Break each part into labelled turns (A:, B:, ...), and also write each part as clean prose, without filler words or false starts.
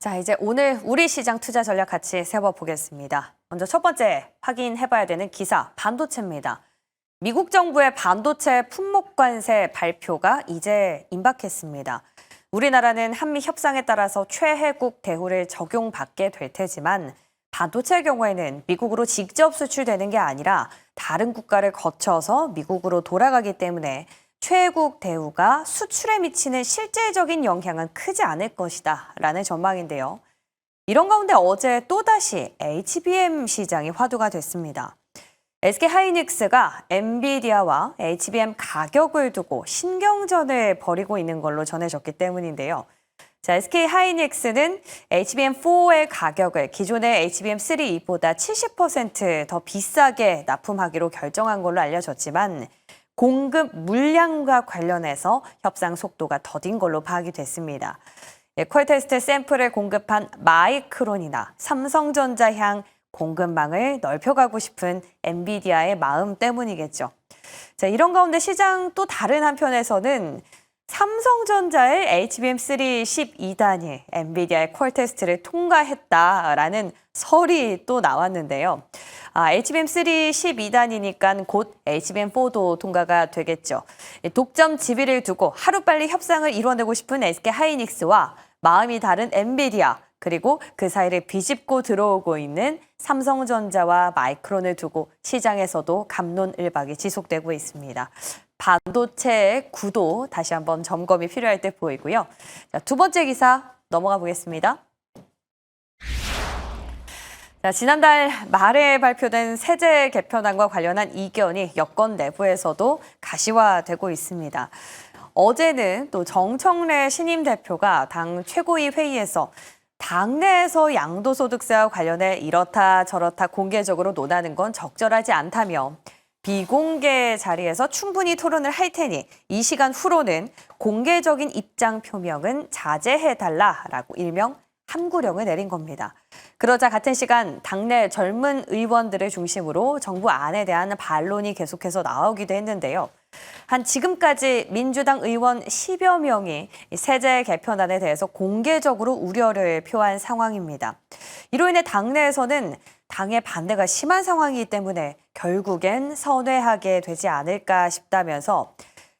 A: 자, 이제 오늘 우리 시장 투자 전략 같이 세워보겠습니다. 먼저 첫 번째 확인해봐야 되는 기사, 반도체입니다. 미국 정부의 반도체 품목 관세 발표가 이제 임박했습니다. 우리나라는 한미 협상에 따라서 최혜국 대우를 적용받게 될 테지만 반도체의 경우에는 미국으로 직접 수출되는 게 아니라 다른 국가를 거쳐서 미국으로 돌아가기 때문에 최혜국 대우가 수출에 미치는 실질적인 영향은 크지 않을 것이다 라는 전망인데요. 이런 가운데 어제 또다시 HBM 시장이 화두가 됐습니다. SK하이닉스가 엔비디아와 HBM 가격을 두고 신경전을 벌이고 있는 걸로 전해졌기 때문인데요. 자, SK하이닉스는 HBM4의 가격을 기존의 HBM3보다 70% 더 비싸게 납품하기로 결정한 걸로 알려졌지만 공급 물량과 관련해서 협상 속도가 더딘 걸로 파악이 됐습니다. 퀄테스트 샘플을 공급한 마이크론이나 삼성전자 향 공급망을 넓혀가고 싶은 엔비디아의 마음 때문이겠죠. 자, 이런 가운데 시장 또 다른 한편에서는 삼성전자의 HBM3 12단이 엔비디아의 퀄테스트를 통과했다라는 설이 또 나왔는데요. HBM3 12단이니까 곧 HBM4도 통과가 되겠죠. 독점 지위를 두고 하루빨리 협상을 이뤄내고 싶은 SK하이닉스와 마음이 다른 엔비디아, 그리고 그 사이를 비집고 들어오고 있는 삼성전자와 마이크론을 두고 시장에서도 갑론을박이 지속되고 있습니다. 반도체의 구도 다시 한번 점검이 필요할 때 보이고요. 자, 두 번째 기사 넘어가 보겠습니다. 자, 지난달 말에 발표된 세제 개편안과 관련한 이견이 여권 내부에서도 가시화되고 있습니다. 어제는 또 정청래 신임 대표가 당 최고위 회의에서 당내에서 양도소득세와 관련해 이렇다 저렇다 공개적으로 논하는 건 적절하지 않다며 비공개 자리에서 충분히 토론을 할 테니 이 시간 후로는 공개적인 입장 표명은 자제해달라라고 일명 함구령을 내린 겁니다. 그러자 같은 시간 당내 젊은 의원들을 중심으로 정부 안에 대한 반론이 계속해서 나오기도 했는데요. 한 지금까지 민주당 의원 10여 명이 세제 개편안에 대해서 공개적으로 우려를 표한 상황입니다. 이로 인해 당내에서는 당의 반대가 심한 상황이기 때문에 결국엔 선회하게 되지 않을까 싶다면서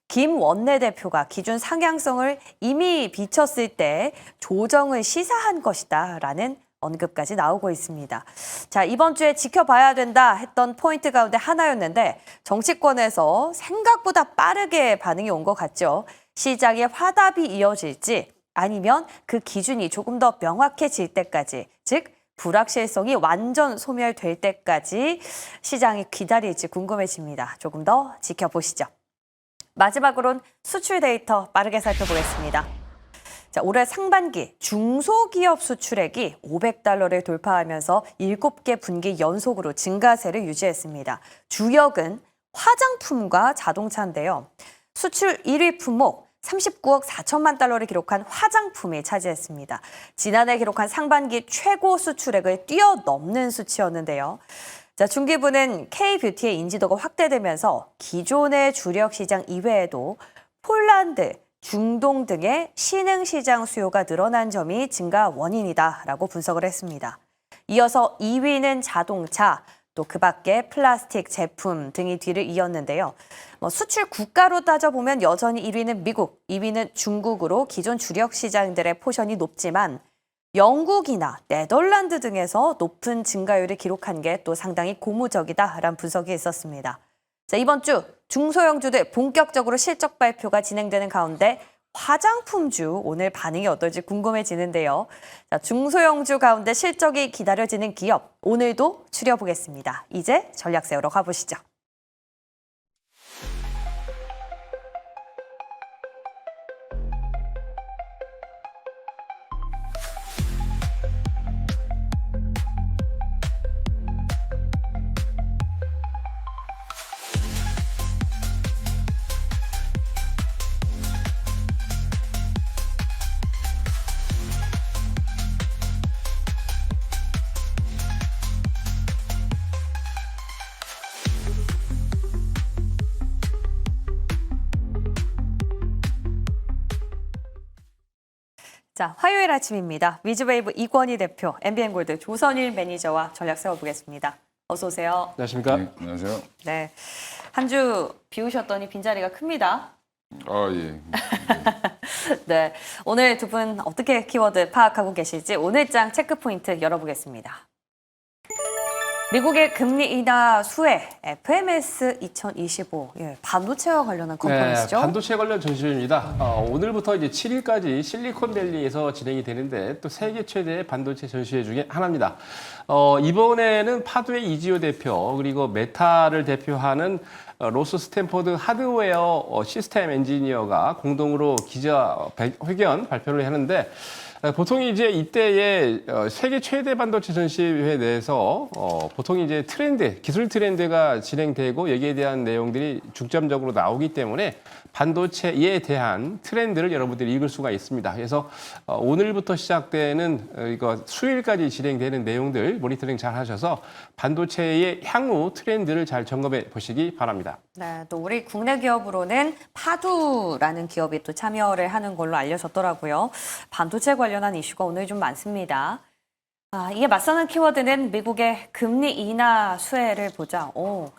A: 김 원내대표가 기준 상향성을 이미 비쳤을 때 조정을 시사한 것이다라는 언급까지 나오고 있습니다. 자, 이번 주에 지켜봐야 된다 했던 포인트 가운데 하나였는데 정치권에서 생각보다 빠르게 반응이 온 것 같죠. 시장의 화답이 이어질지 아니면 그 기준이 조금 더 명확해질 때까지, 즉 불확실성이 완전 소멸될 때까지 시장이 기다릴지 궁금해집니다. 조금 더 지켜보시죠. 마지막으로는 수출 데이터 빠르게 살펴보겠습니다. 자, 올해 상반기 중소기업 수출액이 $500를 돌파하면서 7개 분기 연속으로 증가세를 유지했습니다. 주역은 화장품과 자동차인데요. 수출 1위 품목 39억 4천만 달러를 기록한 화장품이 차지했습니다. 지난해 기록한 상반기 최고 수출액을 뛰어넘는 수치였는데요. 자, 중기부는 K-뷰티의 인지도가 확대되면서 기존의 주력 시장 이외에도 폴란드, 중동 등의 신흥 시장 수요가 늘어난 점이 증가 원인이다라고 분석을 했습니다. 이어서 2위는 자동차, 또 그 밖에 플라스틱 제품 등이 뒤를 이었는데요. 수출 국가로 따져보면 여전히 1위는 미국, 2위는 중국으로 기존 주력 시장들의 포션이 높지만 영국이나 네덜란드 등에서 높은 증가율을 기록한 게 또 상당히 고무적이다라는 분석이 있었습니다. 자, 이번 주 중소형주들 본격적으로 실적 발표가 진행되는 가운데 화장품주 오늘 반응이 어떨지 궁금해지는데요. 자, 중소형주 가운데 실적이 기다려지는 기업 오늘도 추려보겠습니다. 이제 전략 세우러 가보시죠. 자, 화요일 아침입니다. 위즈웨이브 이권희 대표, MBN골드 조선일 매니저와 전략 세워보겠습니다. 어서 오세요.
B: 안녕하십니까?
C: 네, 안녕하세요.
A: 네, 한 주 비우셨더니 빈자리가 큽니다.
C: 예.
A: 네, 오늘 두 분 어떻게 키워드 파악하고 계실지 오늘장 체크포인트 열어보겠습니다. 미국의 금리 인하 수혜, FMS 2025, 반도체와 관련한 컨퍼런스죠?
B: 네, 반도체 관련 전시회입니다. 오늘부터 이제 7일까지 실리콘밸리에서 진행이 되는데 또 세계 최대의 반도체 전시회 중에 하나입니다. 이번에는 파두의 이지호 대표 그리고 메타를 대표하는 로스 스탠포드 하드웨어 시스템 엔지니어가 공동으로 기자회견 발표를 하는데 보통 이제 이때에 세계 최대 반도체 전시회에 대해서 보통 이제 트렌드, 기술 트렌드가 진행되고 여기에 대한 내용들이 중점적으로 나오기 때문에 반도체에 대한 트렌드를 여러분들이 읽을 수가 있습니다. 그래서 오늘부터 시작되는 이거 수요일까지 진행되는 내용들 모니터링 잘 하셔서 반도체의 향후 트렌드를 잘 점검해 보시기 바랍니다.
A: 네, 또 우리 국내 기업으로는 파두라는 기업이 또 참여를 하는 걸로 알려졌더라고요. 반도체 관련한 이슈가 오늘 좀 많습니다. 이게 맞서는 키워드는 미국의 금리 인하 수혜를 보자.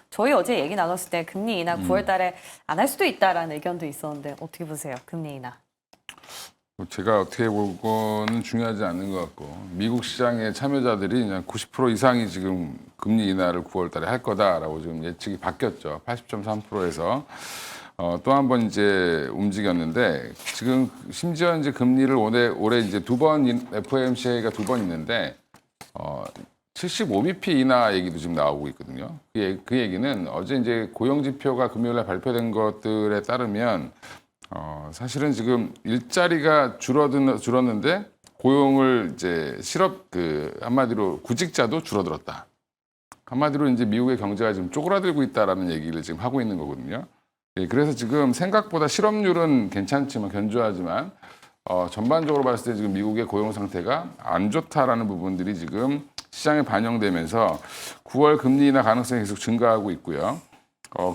A: 저희 어제 얘기 나눴을 때 금리 인하 9월 달에 안 할 수도 있다라는 의견도 있었는데 어떻게 보세요? 금리 인하.
C: 제가 어떻게 보고는 중요하지 않는 것 같고 미국 시장의 참여자들이 그냥 90% 이상이 지금 금리 인하를 9월 달에 할 거다라고 지금 예측이 바뀌었죠. 80.3%에서 또 한 번 이제 움직였는데 지금 심지어 이제 금리를 올해 이제 두 번 FOMC가 두 번 있는데 75bp 인하 얘기도 지금 나오고 있거든요. 그 얘기는 어제 이제 고용 지표가 금요일에 발표된 것들에 따르면 사실은 지금 일자리가 줄었는데 고용을 이제 한마디로 구직자도 줄어들었다. 한마디로 이제 미국의 경제가 지금 쪼그라들고 있다라는 얘기를 지금 하고 있는 거거든요. 그래서 지금 생각보다 실업률은 괜찮지만 견조하지만 전반적으로 봤을 때 지금 미국의 고용 상태가 안 좋다라는 부분들이 지금 시장에 반영되면서 9월 금리 인하 가능성이 계속 증가하고 있고요.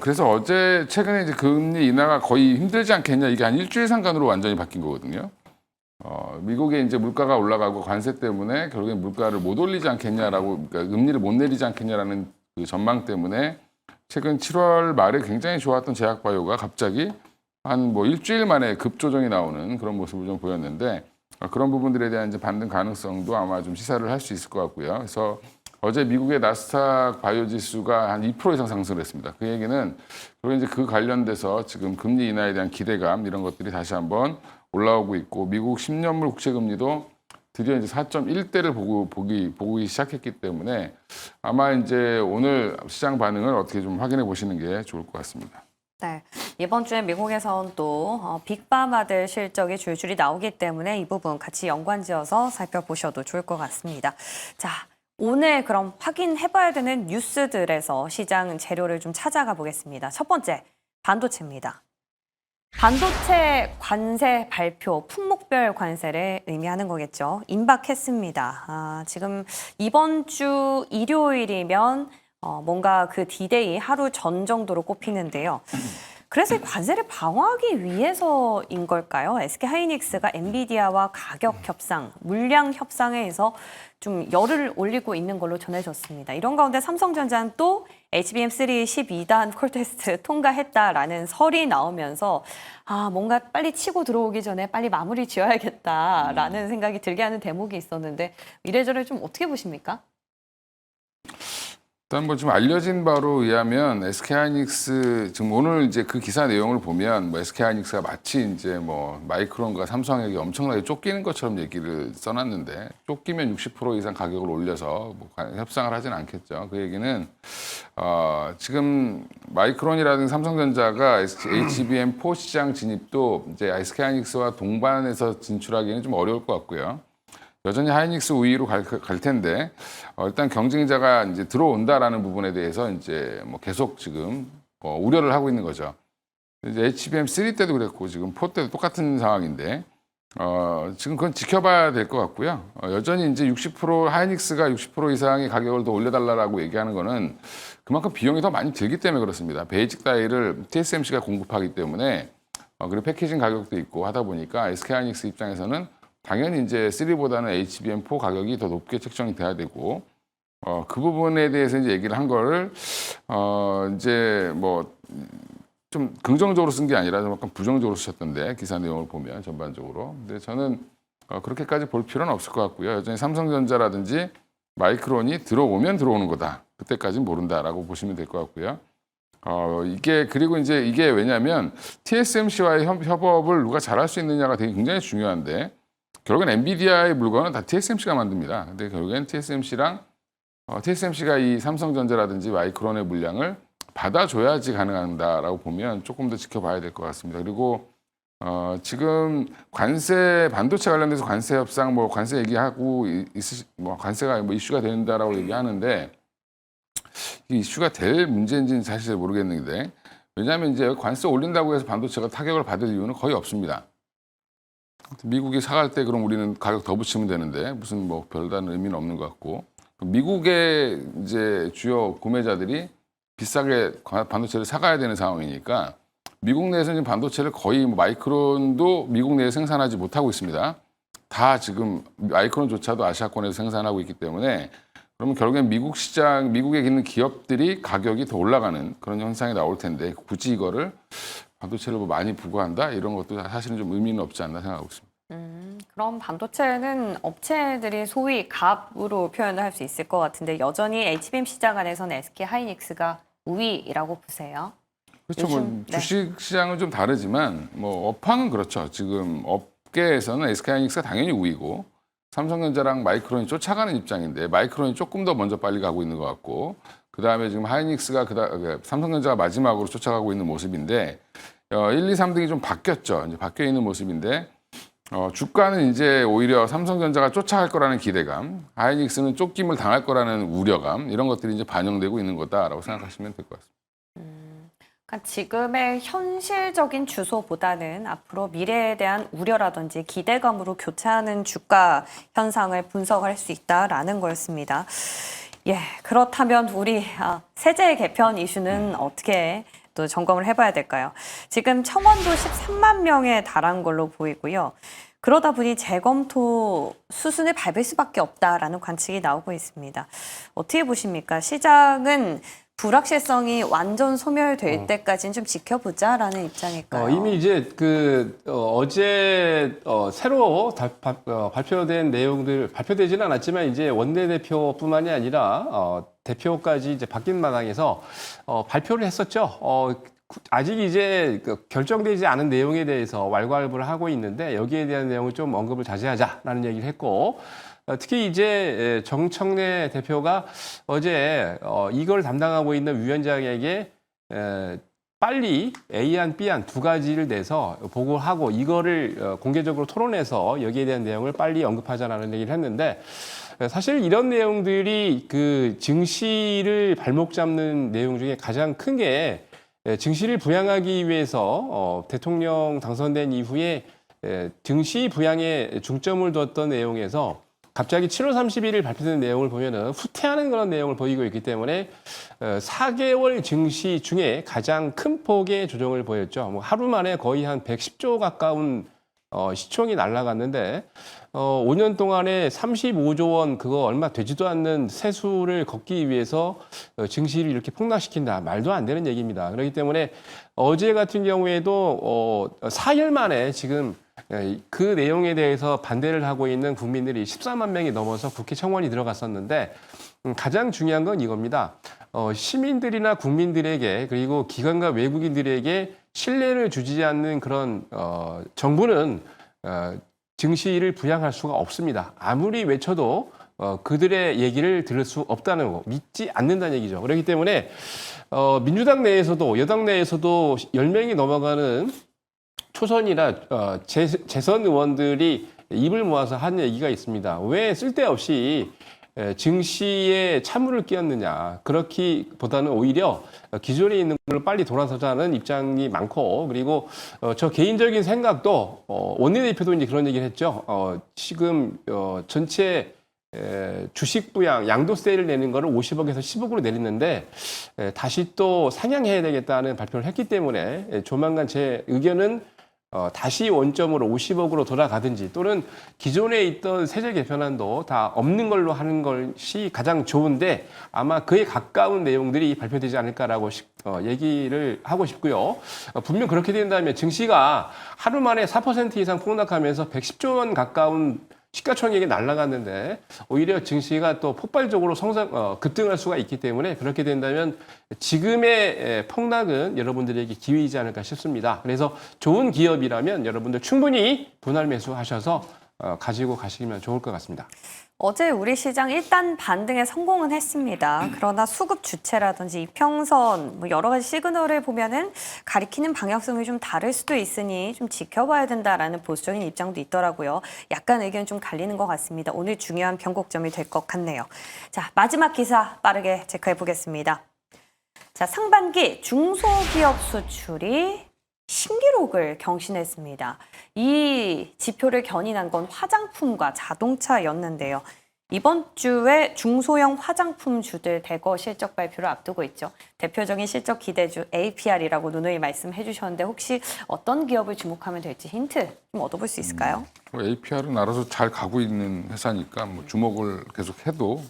C: 그래서 어제 최근에 이제 금리 인하가 거의 힘들지 않겠냐 이게 한 일주일 상간으로 완전히 바뀐 거거든요. 미국의 이제 물가가 올라가고 관세 때문에 결국엔 물가를 못 올리지 않겠냐라고 그러니까 금리를 못 내리지 않겠냐라는 그 전망 때문에 최근 7월 말에 굉장히 좋았던 제약바이오가 갑자기 한 뭐 일주일 만에 급조정이 나오는 그런 모습을 좀 보였는데 그런 부분들에 대한 이제 반등 가능성도 아마 좀 시사를 할 수 있을 것 같고요. 그래서 어제 미국의 나스닥 바이오 지수가 한 2% 이상 상승을 했습니다. 그 얘기는 그리고 이제 그 관련돼서 지금 금리 인하에 대한 기대감 이런 것들이 다시 한번 올라오고 있고 미국 10년물 국채 금리도 드디어 이제 4.1대를 보기 시작했기 때문에 아마 이제 오늘 시장 반응을 어떻게 좀 확인해 보시는 게 좋을 것 같습니다.
A: 네, 이번 주에 미국에선 또 빅파마들 실적이 줄줄이 나오기 때문에 이 부분 같이 연관지어서 살펴보셔도 좋을 것 같습니다. 자, 오늘 그럼 확인해봐야 되는 뉴스들에서 시장 재료를 좀 찾아가 보겠습니다. 첫 번째, 반도체입니다. 반도체 관세 발표, 품목별 관세를 의미하는 거겠죠. 임박했습니다. 지금 이번 주 일요일이면 뭔가 그 D-Day 하루 전 정도로 꼽히는데요. 그래서 이 관세를 방어하기 위해서인 걸까요? SK하이닉스가 엔비디아와 가격 협상, 물량 협상에서 좀 열을 올리고 있는 걸로 전해졌습니다. 이런 가운데 삼성전자는 또 HBM3 12단 콜 테스트 통과했다라는 설이 나오면서 뭔가 빨리 치고 들어오기 전에 빨리 마무리 지어야겠다라는 생각이 들게 하는 대목이 있었는데 이래저래 좀 어떻게 보십니까?
C: 일단 뭐 좀 알려진 바로 의하면 SK하이닉스 지금 오늘 이제 그 기사 내용을 보면 뭐 SK하이닉스가 마치 이제 뭐 마이크론과 삼성에게 엄청나게 쫓기는 것처럼 얘기를 써놨는데 쫓기면 60% 이상 가격을 올려서 뭐 협상을 하진 않겠죠. 그 얘기는 지금 마이크론이라든지 삼성전자가 HBM4 시장 진입도 이제 SK하이닉스와 동반해서 진출하기는 좀 어려울 것 같고요. 여전히 하이닉스 우위로 갈 텐데 일단 경쟁자가 이제 들어온다라는 부분에 대해서 이제 뭐 계속 지금 우려를 하고 있는 거죠. 이제 HBM3 때도 그랬고 지금 4 때도 똑같은 상황인데 지금 그건 지켜봐야 될 것 같고요. 여전히 이제 60% 하이닉스가 60% 이상의 가격을 더 올려달라고 얘기하는 거는 그만큼 비용이 더 많이 들기 때문에 그렇습니다. 베이직 다이를 TSMC가 공급하기 때문에 그리고 패키징 가격도 있고 하다 보니까 SK하이닉스 입장에서는 당연히 이제 3보다는 HBM4 가격이 더 높게 책정이 돼야 되고 그 부분에 대해서 이제 얘기를 한 거를 이제 뭐 좀 긍정적으로 쓴 게 아니라 좀 약간 부정적으로 쓰셨던데 기사 내용을 보면 전반적으로. 근데 저는 그렇게까지 볼 필요는 없을 것 같고요. 여전히 삼성전자라든지 마이크론이 들어오면 들어오는 거다. 그때까지는 모른다라고 보시면 될 것 같고요. 그리고 이제 이게 왜냐면 TSMC와의 협업을 누가 잘할 수 있느냐가 되게 굉장히 중요한데 결국엔 엔비디아의 물건은 다 TSMC가 만듭니다. 근데 결국엔 TSMC가 이 삼성전자라든지 마이크론의 물량을 받아줘야지 가능한다라고 보면 조금 더 지켜봐야 될 것 같습니다. 그리고 지금 반도체 관련돼서 관세 협상, 뭐 관세 얘기하고 관세가 뭐 이슈가 된다라고 얘기하는데 이 이슈가 될 문제인지는 사실 잘 모르겠는데 왜냐하면 이제 관세 올린다고 해서 반도체가 타격을 받을 이유는 거의 없습니다. 미국이 사갈 때 그럼 우리는 가격 더 붙이면 되는데 무슨 뭐 별다른 의미는 없는 것 같고 미국의 이제 주요 구매자들이 비싸게 반도체를 사가야 되는 상황이니까 미국 내에서는 반도체를 거의 마이크론도 미국 내에 생산하지 못하고 있습니다. 다 지금 마이크론조차도 아시아권에서 생산하고 있기 때문에 그러면 결국엔 미국에 있는 기업들이 가격이 더 올라가는 그런 현상이 나올 텐데 굳이 이거를 반도체를 많이 부과한다 이런 것도 사실은 좀 의미는 없지 않나 생각하고 있습니다.
A: 그럼 반도체는 업체들이 소위 갑으로 표현을 할 수 있을 것 같은데 여전히 HBM 시장 안에서는 SK 하이닉스가 우위라고 보세요?
C: 그렇죠. 뭐 주식 시장은 좀 다르지만 뭐 업황은 그렇죠. 지금 업계에서는 SK 하이닉스가 당연히 우위고 삼성전자랑 마이크론이 쫓아가는 입장인데 마이크론이 조금 더 먼저 빨리 가고 있는 것 같고 그다음에 지금 하이닉스가 삼성전자가 마지막으로 쫓아가고 있는 모습인데 1, 2, 3등이 좀 바뀌었죠. 이제 바뀌어 있는 모습인데 주가는 이제 오히려 삼성전자가 쫓아갈 거라는 기대감, 하이닉스는 쫓김을 당할 거라는 우려감 이런 것들이 이제 반영되고 있는 거다라고 생각하시면 될 것 같습니다.
A: 그러니까 지금의 현실적인 주소보다는 앞으로 미래에 대한 우려라든지 기대감으로 교차하는 주가 현상을 분석할 수 있다라는 거였습니다. 예, 그렇다면 우리 세제 개편 이슈는 어떻게 또 점검을 해봐야 될까요? 지금 청원도 13만 명에 달한 걸로 보이고요. 그러다 보니 재검토 수순을 밟을 수밖에 없다라는 관측이 나오고 있습니다. 어떻게 보십니까? 시장은 불확실성이 완전 소멸될 때까지는 좀 지켜보자라는 입장일까요?
B: 이미 이제 어제 새로 발표된 내용들 발표되지는 않았지만 이제 원내대표뿐만이 아니라 대표까지 이제 바뀐 마당에서 발표를 했었죠. 아직 이제 결정되지 않은 내용에 대해서 왈가왈부를 하고 있는데 여기에 대한 내용을 좀 언급을 자제하자라는 얘기를 했고. 특히 이제 정청래 대표가 어제 이걸 담당하고 있는 위원장에게 빨리 A안, B안 두 가지를 내서 보고하고 이거를 공개적으로 토론해서 여기에 대한 내용을 빨리 언급하자라는 얘기를 했는데 사실 이런 내용들이 그 증시를 발목 잡는 내용 중에 가장 큰 게 증시를 부양하기 위해서 대통령 당선된 이후에 증시 부양에 중점을 뒀던 내용에서 갑자기 7월 30일 발표된 내용을 보면은 후퇴하는 그런 내용을 보이고 있기 때문에 4개월 증시 중에 가장 큰 폭의 조정을 보였죠. 뭐 하루 만에 거의 한 110조 가까운 시총이 날아갔는데 5년 동안에 35조 원 그거 얼마 되지도 않는 세수를 걷기 위해서 증시를 이렇게 폭락시킨다. 말도 안 되는 얘기입니다. 그렇기 때문에 어제 같은 경우에도 4일 만에 지금 그 내용에 대해서 반대를 하고 있는 국민들이 14만 명이 넘어서 국회 청원이 들어갔었는데 가장 중요한 건 이겁니다. 시민들이나 국민들에게 그리고 기관과 외국인들에게 신뢰를 주지 않는 그런 정부는 증시를 부양할 수가 없습니다. 아무리 외쳐도 그들의 얘기를 들을 수 없다는 거, 믿지 않는다는 얘기죠. 그렇기 때문에 민주당 내에서도 여당 내에서도 10명이 넘어가는 초선이나 재선 의원들이 입을 모아서 한 얘기가 있습니다. 왜 쓸데없이 증시에 찬물을 끼얹느냐. 그렇기보다는 오히려 기존에 있는 걸 빨리 돌아서자는 입장이 많고 그리고 저 개인적인 생각도 원내대표도 이제 그런 얘기를 했죠. 지금 전체 주식 부양 양도세를 내는 거를 50억에서 10억으로 내렸는데 다시 또 상향해야 되겠다는 발표를 했기 때문에 조만간 제 의견은 다시 원점으로 50억으로 돌아가든지 또는 기존에 있던 세제 개편안도 다 없는 걸로 하는 것이 가장 좋은데 아마 그에 가까운 내용들이 발표되지 않을까라고 얘기를 하고 싶고요. 분명 그렇게 된다면 증시가 하루 만에 4% 이상 폭락하면서 110조 원 가까운 시가총액이 날아갔는데 오히려 증시가 또 폭발적으로 급등할 수가 있기 때문에 그렇게 된다면 지금의 폭락은 여러분들에게 기회이지 않을까 싶습니다. 그래서 좋은 기업이라면 여러분들 충분히 분할 매수하셔서 가지고 가시면 좋을 것 같습니다.
A: 어제 우리 시장 일단 반등에 성공은 했습니다. 그러나 수급 주체라든지 이평선 뭐 여러 가지 시그널을 보면은 가리키는 방향성이 좀 다를 수도 있으니 좀 지켜봐야 된다라는 보수적인 입장도 있더라고요. 약간 의견 좀 갈리는 것 같습니다. 오늘 중요한 변곡점이 될 것 같네요. 자, 마지막 기사 빠르게 체크해 보겠습니다. 자, 상반기 중소기업 수출이 신기록을 경신했습니다. 이 지표를 견인한 건 화장품과 자동차였는데요. 이번 주에 중소형 화장품주들 대거 실적 발표를 앞두고 있죠. 대표적인 실적 기대주 APR이라고 누누이 말씀해 주셨는데 혹시 어떤 기업을 주목하면 될지 힌트 좀 얻어볼 수 있을까요?
C: APR은 알아서 잘 가고 있는 회사니까 뭐 주목을 계속 해도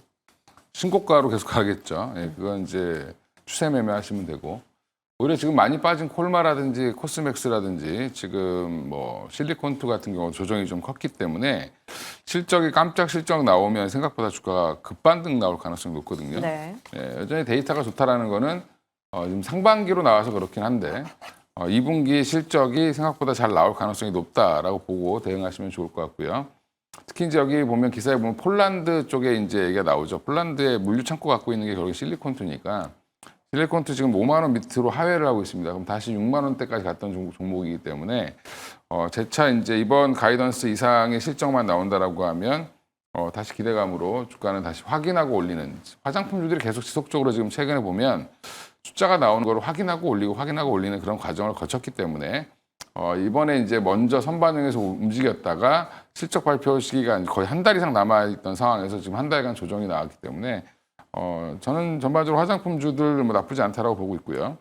C: 신고가로 계속 가겠죠. 예, 그건 이제 추세 매매하시면 되고. 오히려 지금 많이 빠진 콜마라든지 코스맥스라든지 지금 뭐 실리콘투 같은 경우 조정이 좀 컸기 때문에 실적이 깜짝 실적 나오면 생각보다 주가가 급반등 나올 가능성이 높거든요.
A: 네.
C: 예, 여전히 데이터가 좋다라는 거는 지금 상반기로 나와서 그렇긴 한데 2분기 실적이 생각보다 잘 나올 가능성이 높다라고 보고 대응하시면 좋을 것 같고요. 특히 이제 여기 보면 기사에 보면 폴란드 쪽에 이제 얘기가 나오죠. 폴란드에 물류 창고 갖고 있는 게 결국 실리콘투니까. 실리콘투 지금 5만 원 밑으로 하회를 하고 있습니다. 그럼 다시 6만 원대까지 갔던 종목이기 때문에 재차 이제 이번 가이던스 이상의 실적만 나온다라고 하면 다시 기대감으로 주가는 다시 확인하고 올리는 화장품주들이 계속 지속적으로 지금 최근에 보면 숫자가 나오는 걸 확인하고 올리는 그런 과정을 거쳤기 때문에 이번에 이제 먼저 선반영해서 움직였다가 실적 발표 시기가 거의 한 달 이상 남아있던 상황에서 지금 한 달간 조정이 나왔기 때문에 저는 전반적으로 화장품주들 뭐 나쁘지 않다라고 보고 있고요.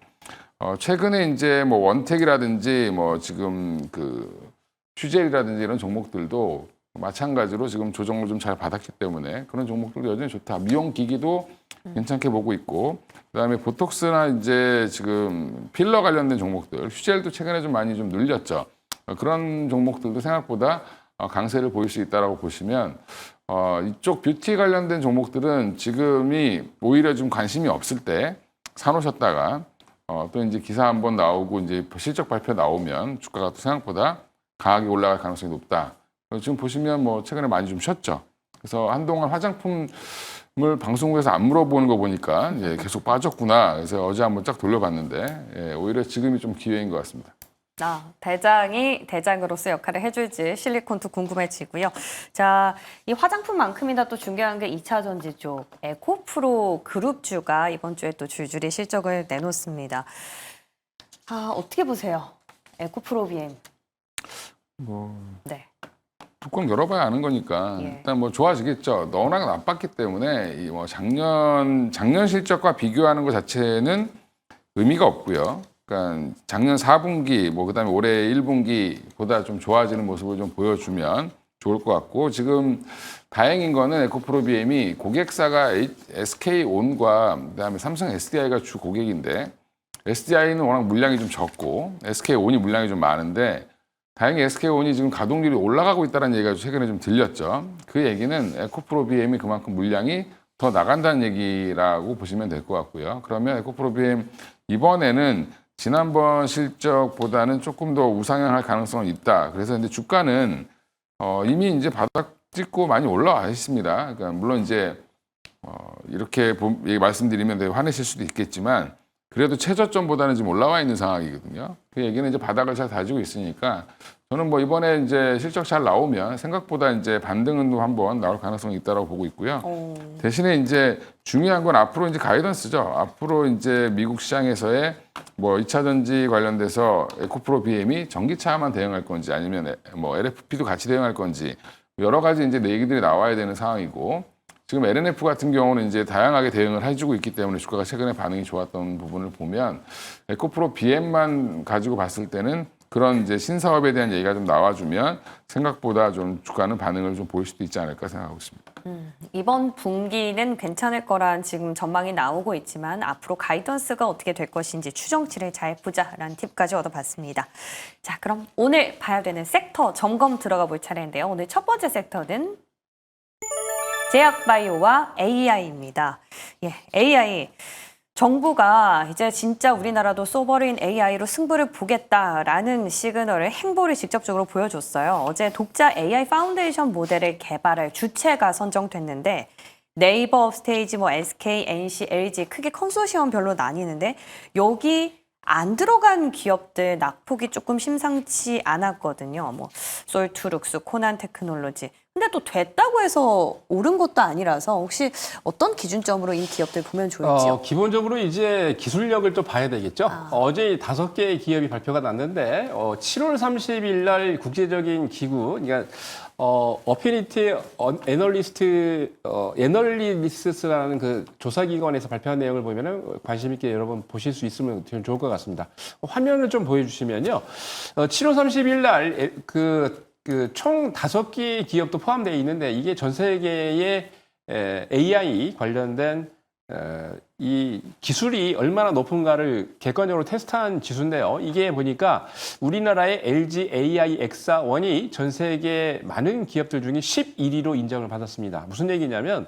C: 최근에 이제 뭐 원택이라든지 뭐 지금 그 퓨젤이라든지 이런 종목들도 마찬가지로 지금 조정을 좀 잘 받았기 때문에 그런 종목들도 여전히 좋다. 미용기기도 괜찮게 보고 있고, 그다음에 보톡스나 이제 지금 필러 관련된 종목들, 퓨젤도 최근에 좀 많이 좀 눌렸죠. 그런 종목들도 생각보다 강세를 보일 수 있다라고 보시면. 이쪽 뷰티 관련된 종목들은 지금이 오히려 좀 관심이 없을 때 사놓으셨다가 또 이제 기사 한번 나오고 이제 실적 발표 나오면 주가가 또 생각보다 강하게 올라갈 가능성이 높다. 지금 보시면 뭐 최근에 많이 좀 쉬었죠. 그래서 한동안 화장품을 방송국에서 안 물어보는 거 보니까 이제 계속 빠졌구나. 그래서 어제 한번 쫙 돌려봤는데 오히려 지금이 좀 기회인 것 같습니다.
A: 대장이 대장으로서 역할을 해줄지 실리콘투 궁금해지고요. 자, 이 화장품만큼이나 또 중요한 게 2차 전지 쪽 에코프로 그룹주가 이번 주에 또 줄줄이 실적을 내놓습니다. 어떻게 보세요? 에코프로 BM. 네.
C: 뚜껑 열어봐야 아는 거니까 일단 뭐 좋아지겠죠. 너무나 나빴기 때문에 이 뭐 작년 실적과 비교하는 것 자체는 의미가 없고요. 그러니까 작년 4분기, 뭐 그다음에 올해 1분기보다 좀 좋아지는 모습을 좀 보여주면 좋을 것 같고, 지금 다행인 거는 에코프로 BM이 고객사가 SK온과 그다음에 삼성 SDI가 주 고객인데, SDI는 워낙 물량이 좀 적고 SK온이 물량이 좀 많은데, 다행히 SK온이 지금 가동률이 올라가고 있다는 얘기가 최근에 좀 들렸죠. 그 얘기는 에코프로 BM이 그만큼 물량이 더 나간다는 얘기라고 보시면 될 것 같고요. 그러면 에코프로 BM 이번에는 지난번 실적보다는 조금 더 우상향할 가능성은 있다. 그래서 근데 주가는 이미 이제 바닥 찍고 많이 올라와 있습니다. 그러니까 물론 이제 이렇게 말씀드리면 되게 화내실 수도 있겠지만 그래도 최저점보다는 지금 올라와 있는 상황이거든요. 그 얘기는 이제 바닥을 잘 다지고 있으니까 저는 뭐 이번에 이제 실적 잘 나오면 생각보다 이제 반등은 또 한번 나올 가능성이 있다라고 보고 있고요. 대신에 이제 중요한 건 앞으로 이제 가이던스죠. 앞으로 이제 미국 시장에서의 뭐 2차 전지 관련돼서 에코프로 BM이 전기차만 대응할 건지 아니면 뭐 LFP도 같이 대응할 건지 여러 가지 이제 얘기들이 나와야 되는 상황이고, 지금 LNF 같은 경우는 이제 다양하게 대응을 해주고 있기 때문에 주가가 최근에 반응이 좋았던 부분을 보면 에코프로 BM만 가지고 봤을 때는 그런 이제 신사업에 대한 얘기가 좀 나와주면 생각보다 좀 주가는 반응을 좀 보일 수도 있지 않을까 생각하고 있습니다.
A: 이번 분기는 괜찮을 거란 지금 전망이 나오고 있지만 앞으로 가이던스가 어떻게 될 것인지 추정치를 잘 보자라는 팁까지 얻어봤습니다. 자, 그럼 오늘 봐야 되는 섹터 점검 들어가 볼 차례인데요. 오늘 첫 번째 섹터는 제약바이오와 AI입니다. 예, AI. 정부가 이제 진짜 우리나라도 소버린 AI로 승부를 보겠다라는 시그널을 행보를 직접적으로 보여줬어요. 어제 독자 AI 파운데이션 모델을 개발할 주체가 선정됐는데 네이버, 스테이지, SK, NC, LG 크게 컨소시엄별로 나뉘는데 여기 안 들어간 기업들 낙폭이 조금 심상치 않았거든요. 솔투룩스, 코난 테크놀로지. 근데 또 됐다고 해서 오른 것도 아니라서 혹시 어떤 기준점으로 이 기업들 보면 좋을지요?
B: 기본적으로 이제 기술력을 또 봐야 되겠죠. 어제 5개의 기업이 발표가 났는데 7월 30일 날 국제적인 기구, 그러니까 어피니티 애널리스트라는 그 조사기관에서 발표한 내용을 보면은 관심 있게 여러분 보실 수 있으면 좋을 것 같습니다. 화면을 좀 보여주시면요. 7월 30일 날 총 5개의 기업도 포함되어 있는데 이게 전 세계의 AI 관련된 이 기술이 얼마나 높은가를 객관적으로 테스트한 지수인데요. 이게 보니까 우리나라의 LG AI X1이 전 세계 많은 기업들 중에 11위로 인정을 받았습니다. 무슨 얘기냐면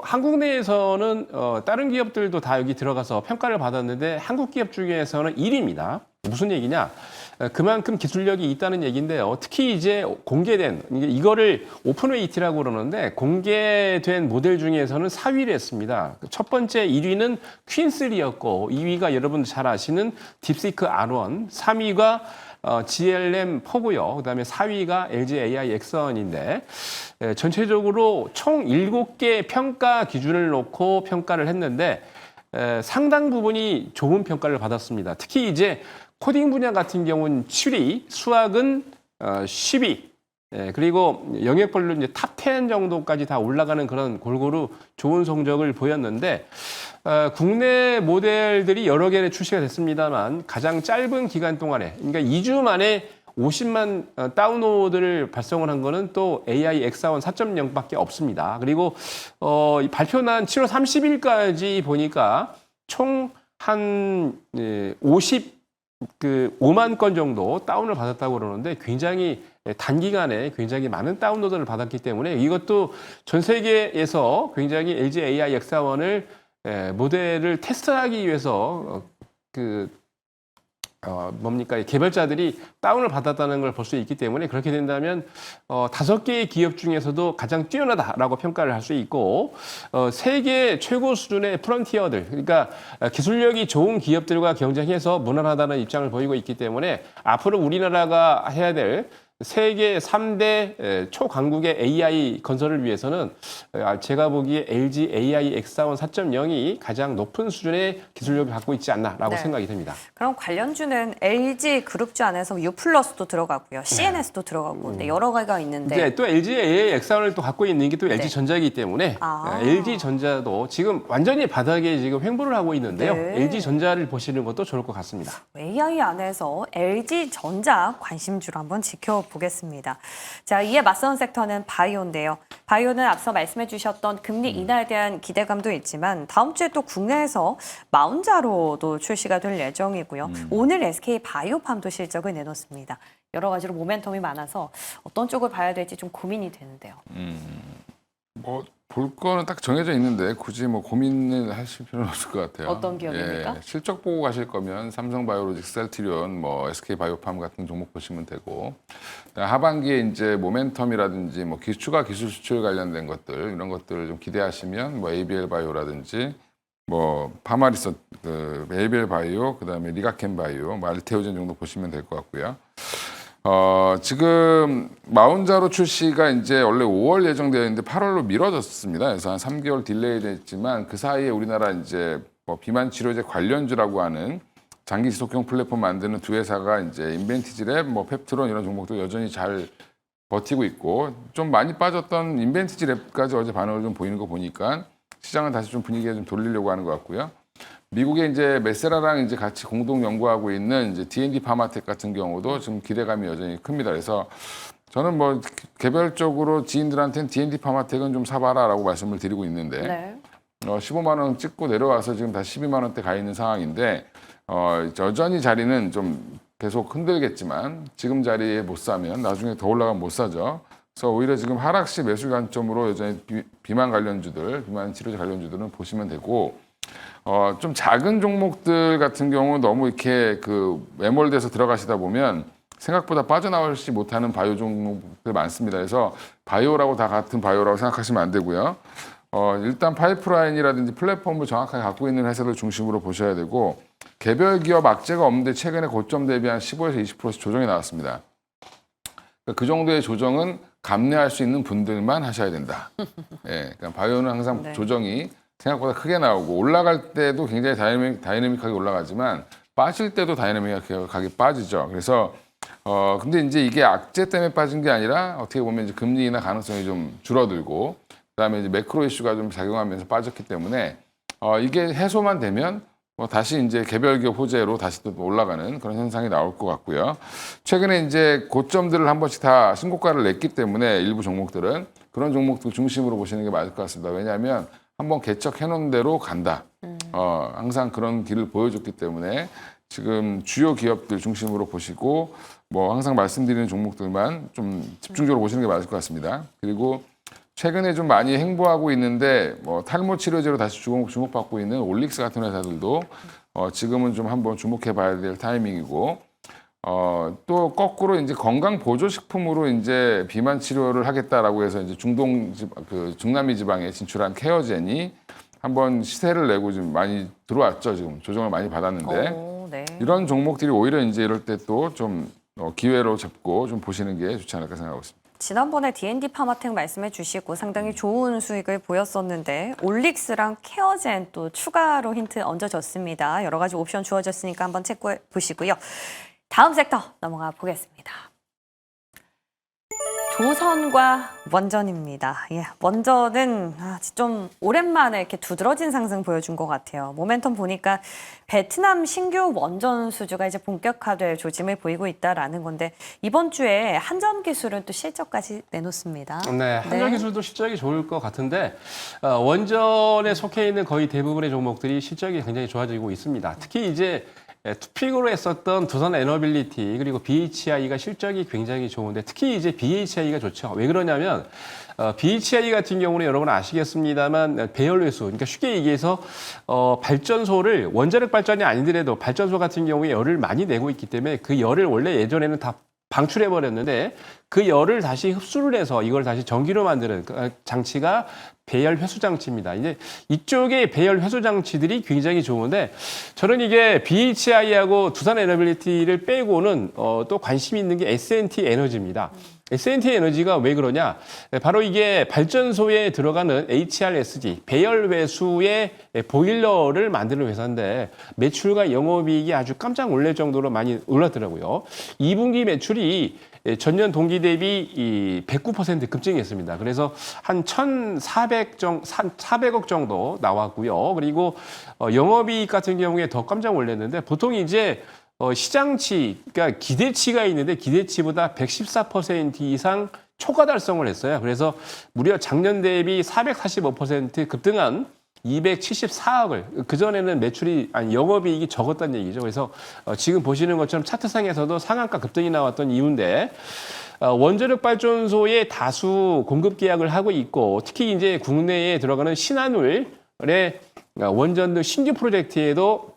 B: 한국 내에서는 다른 기업들도 다 여기 들어가서 평가를 받았는데 한국 기업 중에서는 1위입니다. 무슨 얘기냐? 그만큼 기술력이 있다는 얘기인데요. 특히 이제 공개된, 이거를 오픈웨이트라고 그러는데 공개된 모델 중에서는 4위를 했습니다. 첫 번째 1위는 퀸3였고 2위가 여러분 잘 아시는 딥시크 R1, 3위가 GLM4고요. 그다음에 4위가 LG AI X1인데 전체적으로 총 7개 평가 기준을 놓고 평가를 했는데 상당 부분이 좋은 평가를 받았습니다. 특히 이제 코딩 분야 같은 경우는 7위, 수학은 10위, 그리고 영역별로 이제 탑 10 정도까지 다 올라가는 그런 골고루 좋은 성적을 보였는데 국내 모델들이 여러 개 출시가 됐습니다만 가장 짧은 기간 동안에, 그러니까 2주 만에 50만 다운로드를 발송을 한 거는 또 AI X1 4.0밖에 없습니다. 그리고 발표난 7월 30일까지 보니까 총 한 5만 건 정도 다운을 받았다고 그러는데 굉장히 단기간에 굉장히 많은 다운로드를 받았기 때문에 이것도 전 세계에서 굉장히 LG AI X1을 모델을 테스트하기 위해서 개발자들이 다운을 받았다는 걸 볼 수 있기 때문에 그렇게 된다면 5개의 기업 중에서도 가장 뛰어나다라고 평가를 할 수 있고 세계 최고 수준의 프론티어들, 그러니까 기술력이 좋은 기업들과 경쟁해서 무난하다는 입장을 보이고 있기 때문에 앞으로 우리나라가 해야 될 세계 3대 초강국의 AI 건설을 위해서는 제가 보기에 LG AI X1 4.0이 가장 높은 수준의 기술력을 갖고 있지 않나라고 생각이 됩니다.
A: 그럼 관련주는 LG 그룹주 안에서 U+도 들어가고요. CNS도 들어가고 근데 여러 가지가 있는데
B: 네, 또 LG AI X1을 또 갖고 있는 게 또 LG 전자이기 때문에 LG 전자도 지금 완전히 바닥에 지금 횡보를 하고 있는데요. LG 전자를 보시는 것도 좋을 것 같습니다.
A: AI 안에서 LG 전자 관심주로 한번 지켜보겠습니다. 자, 이에 맞선 섹터는 바이오인데요. 바이오는 앞서 말씀해 주셨던 금리 인하에 대한 기대감도 있지만 다음 주에 또 국내에서 마운자로도 출시가 될 예정이고요. 오늘 SK 바이오팜도 실적을 내놓습니다. 여러 가지로 모멘텀이 많아서 어떤 쪽을 봐야 될지 좀 고민이 되는데요.
C: 볼 거는 딱 정해져 있는데 굳이 고민을 하실 필요는 없을 것 같아요.
A: 어떤 기업입니까?
C: 실적 보고 가실 거면 삼성바이오로직스, 셀트리온, SK 바이오팜 같은 종목 보시면 되고 하반기에 이제 모멘텀이라든지 추가 기술 수출 관련된 것들 이런 것들을 좀 기대하시면 ABL 바이오라든지 파마리서 ABL 바이오, 그다음에 리가켄 바이오, 알테오젠 정도 보시면 될 것 같고요. 지금 마운자로 출시가 이제 원래 5월 예정되어 있는데 8월로 미뤄졌습니다. 그래서 한 3개월 딜레이 됐지만 그 사이에 우리나라 이제 비만 치료제 관련주라고 하는 장기 지속형 플랫폼 만드는 두 회사가 이제 인벤티지랩, 펩트론 이런 종목도 여전히 잘 버티고 있고 좀 많이 빠졌던 인벤티지랩까지 어제 반응을 좀 보이는 거 보니까 시장은 다시 좀 분위기가 좀 돌리려고 하는 것 같고요. 미국의 이제 메세라랑 이제 같이 공동 연구하고 있는 이제 D&D 파마텍 같은 경우도 지금 기대감이 여전히 큽니다. 그래서 저는 뭐 개별적으로 지인들한테는 D&D 파마텍은 좀 사봐라라고 말씀을 드리고 있는데
A: 네.
C: 15만 원 찍고 내려와서 지금 다시 12만 원대 가 있는 상황인데 여전히 자리는 좀 계속 흔들겠지만 지금 자리에 못 사면 나중에 더 올라가면 못 사죠. 그래서 오히려 지금 하락 시 매수 관점으로 여전히 비만 관련주들, 비만 치료제 관련주들은 보시면 되고 좀 작은 종목들 같은 경우 너무 이렇게 그 매몰돼서 들어가시다 보면 생각보다 빠져나오지 못하는 바이오 종목들 많습니다. 그래서 바이오라고 다 같은 바이오라고 생각하시면 안 되고요. 일단 파이프라인이라든지 플랫폼을 정확하게 갖고 있는 회사들 중심으로 보셔야 되고 개별 기업 악재가 없는데 최근에 고점 대비 한 15에서 20%씩 조정이 나왔습니다. 그 정도의 조정은 감내할 수 있는 분들만 하셔야 된다. 예, 그러니까 바이오는 항상
A: 네.
C: 조정이 생각보다 크게 나오고 올라갈 때도 굉장히 다이내믹하게 올라가지만 빠질 때도 다이내믹하게 빠지죠. 그래서 근데 이제 이게 악재 때문에 빠진 게 아니라 어떻게 보면 이제 금리 인하 가능성이 좀 줄어들고 그다음에 이제 매크로 이슈가 좀 작용하면서 빠졌기 때문에 이게 해소만 되면 다시 이제 개별 기업 호재로 다시 또 올라가는 그런 현상이 나올 것 같고요. 최근에 이제 고점들을 한 번씩 다 신고가를 냈기 때문에 일부 종목들은 그런 종목들 중심으로 보시는 게 맞을 것 같습니다. 왜냐하면 한번 개척해놓은 대로 간다. 항상 그런 길을 보여줬기 때문에 지금 주요 기업들 중심으로 보시고 뭐 항상 말씀드리는 종목들만 좀 집중적으로 보시는 게 맞을 것 같습니다. 그리고 최근에 좀 많이 행보하고 있는데 뭐 탈모 치료제로 다시 주목받고 있는 올릭스 같은 회사들도 지금은 좀 한번 주목해 봐야 될 타이밍이고 또 거꾸로 이제 건강 보조 식품으로 이제 비만 치료를 하겠다라고 해서 이제 중남미 지방에 진출한 케어젠이 한번 시세를 내고 지금 많이 들어왔죠. 지금 조정을 많이 받았는데
A: 네.
C: 이런 종목들이 오히려 이제 이럴 때 또 좀 기회로 잡고 좀 보시는 게 좋지 않을까 생각하고 있습니다.
A: 지난번에 D&D 파마텍 말씀해 주시고 상당히 좋은 수익을 보였었는데 올릭스랑 케어젠 또 추가로 힌트 얹어줬습니다. 여러 가지 옵션 주어졌으니까 한번 체크해 보시고요. 다음 섹터 넘어가 보겠습니다. 조선과 원전입니다. 예, 원전은 좀 오랜만에 이렇게 두드러진 상승 보여준 것 같아요. 모멘텀 보니까 베트남 신규 원전 수주가 이제 본격화될 조짐을 보이고 있다라는 건데 이번 주에 한전기술은 또 실적까지 내놓습니다.
B: 네, 한전기술도 실적이 좋을 것 같은데 원전에 속해 있는 거의 대부분의 종목들이 실적이 굉장히 좋아지고 있습니다. 특히 이제 투픽으로 했었던 두산 에너빌리티 그리고 BHI가 실적이 굉장히 좋은데 특히 이제 BHI가 좋죠. 왜 그러냐면 BHI 같은 경우는 여러분 아시겠습니다만 배열회수 그러니까 쉽게 얘기해서 발전소를 원자력 발전이 아니더라도 발전소 같은 경우에 열을 많이 내고 있기 때문에 그 열을 원래 예전에는 다 방출해 버렸는데 그 열을 다시 흡수를 해서 이걸 다시 전기로 만드는 장치가 배열 회수 장치입니다. 이제 이쪽의 배열 회수 장치들이 굉장히 좋은데 저는 이게 BHI하고 두산 에너빌리티를 빼고는 또 관심이 있는 게 S&T 에너지입니다. S&T 에너지가 왜 그러냐? 바로 이게 발전소에 들어가는 HRSG, 배열 회수의 보일러를 만드는 회사인데 매출과 영업이익이 아주 깜짝 놀랄 정도로 많이 올랐더라고요. 2분기 매출이 전년 동기 대비 109% 급증했습니다. 그래서 한 400억 정도 나왔고요. 그리고 영업이익 같은 경우에 더 깜짝 놀랐는데 보통 이제 시장치, 그러니까 기대치가 있는데 기대치보다 114% 이상 초과 달성을 했어요. 그래서 무려 작년 대비 445% 급등한 274억을 그전에는 매출이 영업이익이 적었다는 얘기죠. 그래서 지금 보시는 것처럼 차트상에서도 상한가 급등이 나왔던 이유인데 원자력 발전소에 다수 공급 계약을 하고 있고 특히 이제 국내에 들어가는 신한울의 원전등 신규 프로젝트에도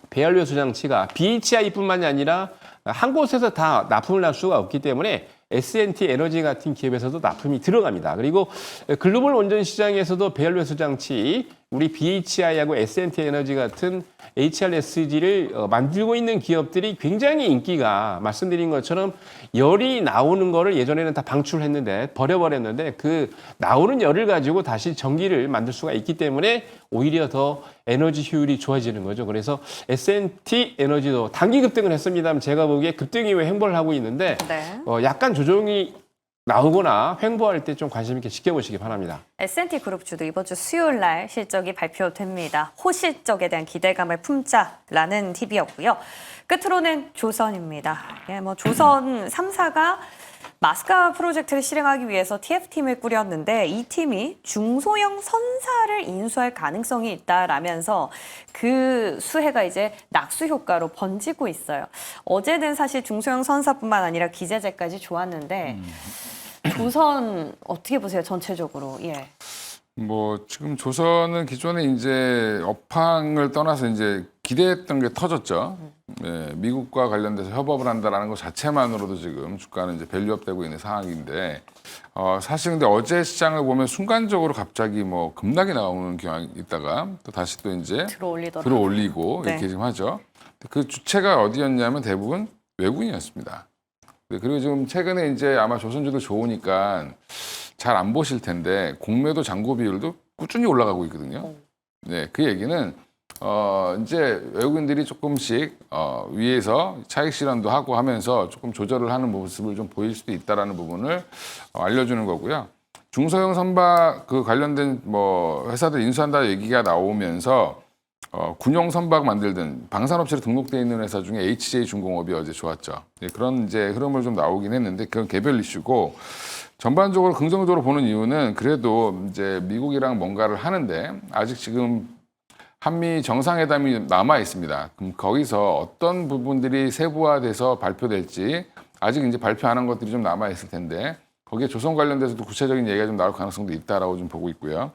B: 배열회수 장치가 BHI뿐만이 아니라 한 곳에서 다 납품을 할 수가 없기 때문에 S&T 에너지 같은 기업에서도 납품이 들어갑니다. 그리고 글로벌 원전 시장에서도 배열회수 장치, 우리 BHI하고 S&T 에너지 같은 HRSG를 만들고 있는 기업들이 굉장히 인기가 말씀드린 것처럼 열이 나오는 거를 예전에는 다 방출했는데 버려버렸는데 그 나오는 열을 가지고 다시 전기를 만들 수가 있기 때문에 오히려 더 에너지 효율이 좋아지는 거죠. 그래서 S&T 에너지도 단기 급등을 했습니다만 제가 보기에 급등 이후에 행보를 하고 있는데
A: 네.
B: 약간 조정이 나오거나 횡보할 때 좀 관심 있게 지켜보시기 바랍니다.
A: S&T 그룹주도 이번 주 수요일 날 실적이 발표됩니다. 호실적에 대한 기대감을 품자라는 팁이었고요. 끝으로는 조선입니다. 예, 조선 3사가 마스카 프로젝트를 실행하기 위해서 TF팀을 꾸렸는데 이 팀이 중소형 선사를 인수할 가능성이 있다라면서 그 수혜가 이제 낙수 효과로 번지고 있어요. 어제는 사실 중소형 선사뿐만 아니라 기재재까지 좋았는데 조선 어떻게 보세요, 전체적으로? 예.
C: 뭐 지금 조선은 기존에 이제 업황을 떠나서 이제 기대했던 게 터졌죠. 예, 미국과 관련돼서 협업을 한다라는 것 자체만으로도 지금 주가는 이제 밸류업되고 있는 상황인데 사실 근데 어제 시장을 보면 순간적으로 갑자기 뭐 급락이 나오는 경향이 있다가 또 다시 또 이제 들어올리고
A: 네.
C: 이렇게 지금 하죠. 그 주체가 어디였냐면 대부분 외국인이었습니다. 그리고 지금 최근에 이제 아마 조선주도 좋으니까 잘 안 보실 텐데 공매도 잔고 비율도 꾸준히 올라가고 있거든요. 네, 그 얘기는 이제 외국인들이 조금씩 위에서 차익 실현도 하고 하면서 조금 조절을 하는 모습을 좀 보일 수도 있다라는 부분을 알려주는 거고요. 중소형 선박 그 관련된 뭐 회사들 인수한다 얘기가 나오면서 군용 선박 만들던 방산업체로 등록되어 있는 회사 중에 HJ중공업이 어제 좋았죠. 네, 그런 이제 흐름을 좀 나오긴 했는데 그건 개별 이슈고 전반적으로 긍정적으로 보는 이유는 그래도 이제 미국이랑 뭔가를 하는데 아직 지금 한미 정상회담이 남아 있습니다. 그럼 거기서 어떤 부분들이 세부화돼서 발표될지 아직 이제 발표 안 한 것들이 좀 남아 있을 텐데 거기에 조선 관련돼서도 구체적인 얘기가 좀 나올 가능성도 있다라고 좀 보고 있고요.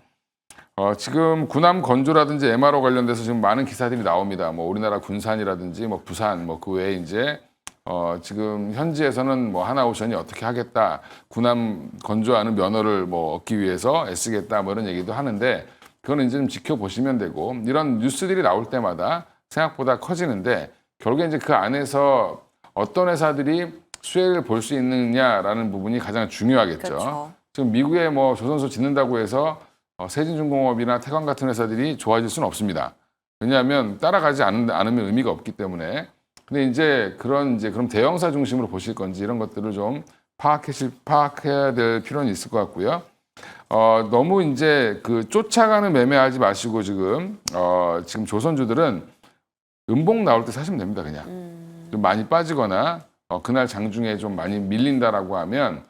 C: 지금 군함 건조라든지 MRO 관련돼서 지금 많은 기사들이 나옵니다. 뭐 우리나라 군산이라든지 뭐 부산 뭐 그 외에 이제 지금 현지에서는 뭐 하나오션이 어떻게 하겠다, 군함 건조하는 면허를 뭐 얻기 위해서 애쓰겠다 뭐 이런 얘기도 하는데 그거는 이제 좀 지켜보시면 되고 이런 뉴스들이 나올 때마다 생각보다 커지는데 결국에 이제 그 안에서 어떤 회사들이 수혜를 볼 수 있느냐라는 부분이 가장 중요하겠죠.
A: 그렇죠.
C: 지금 미국에 뭐 조선소 짓는다고 해서 세진중공업이나 태광 같은 회사들이 좋아질 수는 없습니다. 왜냐하면 따라가지 않으면 의미가 없기 때문에. 근데 이제 그럼 대형사 중심으로 보실 건지 이런 것들을 좀 파악해야 될 필요는 있을 것 같고요. 너무 이제 그 쫓아가는 매매하지 마시고 지금 조선주들은 음봉 나올 때 사시면 됩니다. 그냥 좀 많이 빠지거나 그날 장중에 좀 많이 밀린다라고 하면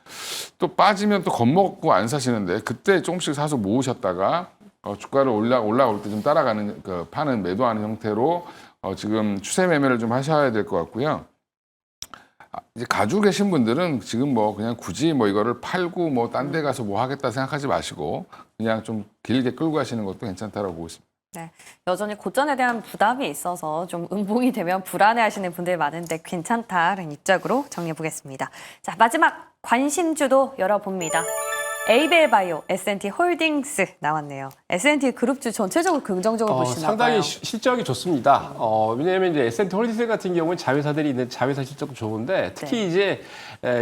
C: 또 빠지면 또 겁먹고 안 사시는데 그때 조금씩 사서 모으셨다가 주가를 올라올 때 좀 따라가는 파는 매도하는 형태로 지금 추세 매매를 좀 하셔야 될 것 같고요. 이제 가지고 계신 분들은 지금 뭐 그냥 굳이 뭐 이거를 팔고 뭐 딴 데 가서 뭐 하겠다 생각하지 마시고 그냥 좀 길게 끌고 가시는 것도 괜찮다라고 보고 있습니다.
A: 네, 여전히 고전에 대한 부담이 있어서 좀 음봉이 되면 불안해하시는 분들 많은데 괜찮다라는 입장으로 정리해보겠습니다. 자, 마지막 관심주도 열어봅니다. 에이벨바이오, S&T 홀딩스 나왔네요. S&T 그룹주 전체적으로 긍정적으로 보시나 봐요.
B: 상당히 실적이 좋습니다. 왜냐하면 이제 S&T 홀딩스 같은 경우는 자회사들이 있는 자회사 실적도 좋은데 특히 이제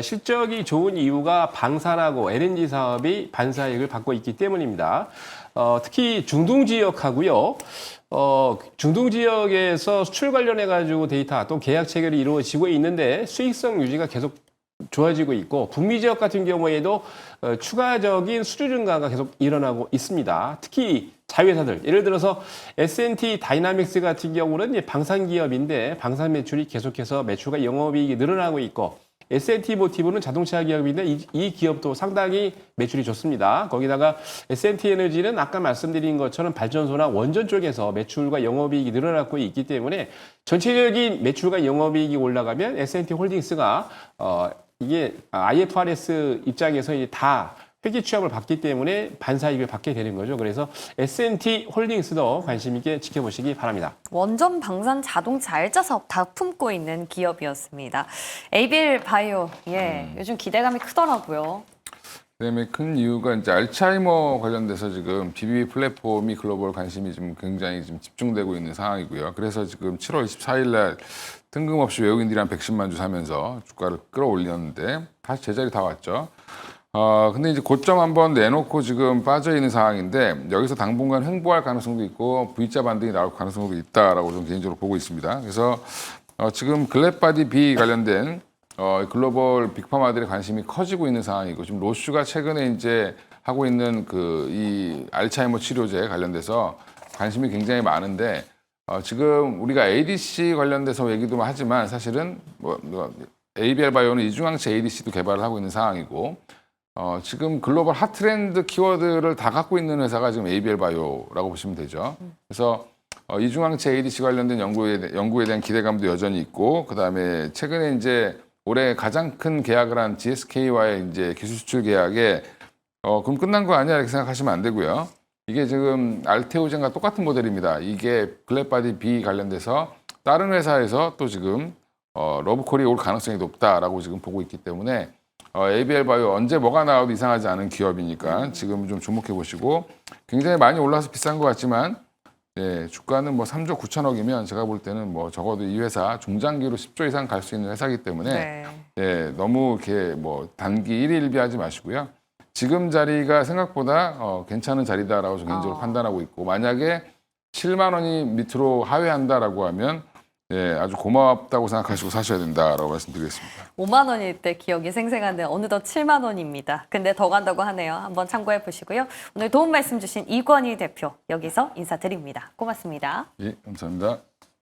B: 실적이 좋은 이유가 방산하고 LNG 사업이 반사이익을 받고 있기 때문입니다. 특히 중동 지역하고요. 중동 지역에서 수출 관련해 가지고 데이터 또 계약 체결이 이루어지고 있는데 수익성 유지가 계속 좋아지고 있고 북미 지역 같은 경우에도 추가적인 수주 증가가 계속 일어나고 있습니다. 특히 자회사들 예를 들어서 S&T 다이나믹스 같은 경우는 이제 방산 기업인데 방산 매출이 계속해서 매출과 영업이익이 늘어나고 있고 S&T 모티브는 자동차 기업인데 이 기업도 상당히 매출이 좋습니다. 거기다가 S&T 에너지는 아까 말씀드린 것처럼 발전소나 원전 쪽에서 매출과 영업이익이 늘어나고 있기 때문에 전체적인 매출과 영업이익이 올라가면 S&T 홀딩스가 이게 IFRS 입장에서 이제 다 회계 취합을 받기 때문에 반사이익을 받게 되는 거죠. 그래서 S&T 홀딩스도 관심 있게 지켜보시기 바랍니다.
A: 원전, 방산, 자동차, 알짜 사업 다 품고 있는 기업이었습니다. 에이빌 바이오, 요즘 기대감이 크더라고요.
C: 그다음에 큰 이유가 이제 알츠하이머 관련돼서 지금 BBB 플랫폼이 글로벌 관심이 지금 굉장히 지금 집중되고 있는 상황이고요. 그래서 지금 7월 24일 날 뜬금없이 외국인들이 한 110만 주 사면서 주가를 끌어올렸는데 다시 제자리 다 왔죠. 근데 이제 고점 한번 내놓고 지금 빠져 있는 상황인데 여기서 당분간 횡보할 가능성도 있고 V자 반등이 나올 가능성도 있다라고 좀 개인적으로 보고 있습니다. 그래서 지금 글래바디 B 관련된 글로벌 빅파마들의 관심이 커지고 있는 상황이고 지금 로슈가 최근에 이제 하고 있는 이 알츠하이머 치료제 관련돼서 관심이 굉장히 많은데 지금 우리가 ADC 관련돼서 얘기도 하지만 사실은 ABL 바이오는 이중항체 ADC도 개발을 하고 있는 상황이고 지금 글로벌 핫트렌드 키워드를 다 갖고 있는 회사가 지금 ABL 바이오라고 보시면 되죠. 그래서 이중항체 ADC 관련된 연구에 대한 기대감도 여전히 있고 그다음에 최근에 이제 올해 가장 큰 계약을 한 GSK와의 이제 기술 수출 계약에 그럼 끝난 거 아니야 이렇게 생각하시면 안 되고요. 이게 지금 알테오젠과 똑같은 모델입니다. 이게 글래바디 B 관련돼서 다른 회사에서 또 지금 러브콜이 올 가능성이 높다라고 지금 보고 있기 때문에 ABL 바이오 언제 뭐가 나와도 이상하지 않은 기업이니까 지금 좀 주목해 보시고 굉장히 많이 올라서 비싼 것 같지만 주가는 뭐 3조 9천억이면 제가 볼 때는 뭐 적어도 이 회사 중장기로 10조 이상 갈 수 있는 회사이기 때문에 너무 이렇게 뭐 단기 일희일비하지 마시고요. 지금 자리가 생각보다 괜찮은 자리다라고 저는 개인적으로 판단하고 있고 만약에 7만 원이 밑으로 하회한다라고 하면 아주 고맙다고 생각하시고 사셔야 된다라고 말씀드리겠습니다.
A: 5만 원일 때 기억이 생생한데 어느덧 7만 원입니다. 근데 더 간다고 하네요. 한번 참고해 보시고요. 오늘 도움 말씀 주신 이권희 대표 여기서 인사드립니다. 고맙습니다.
C: 예, 감사합니다.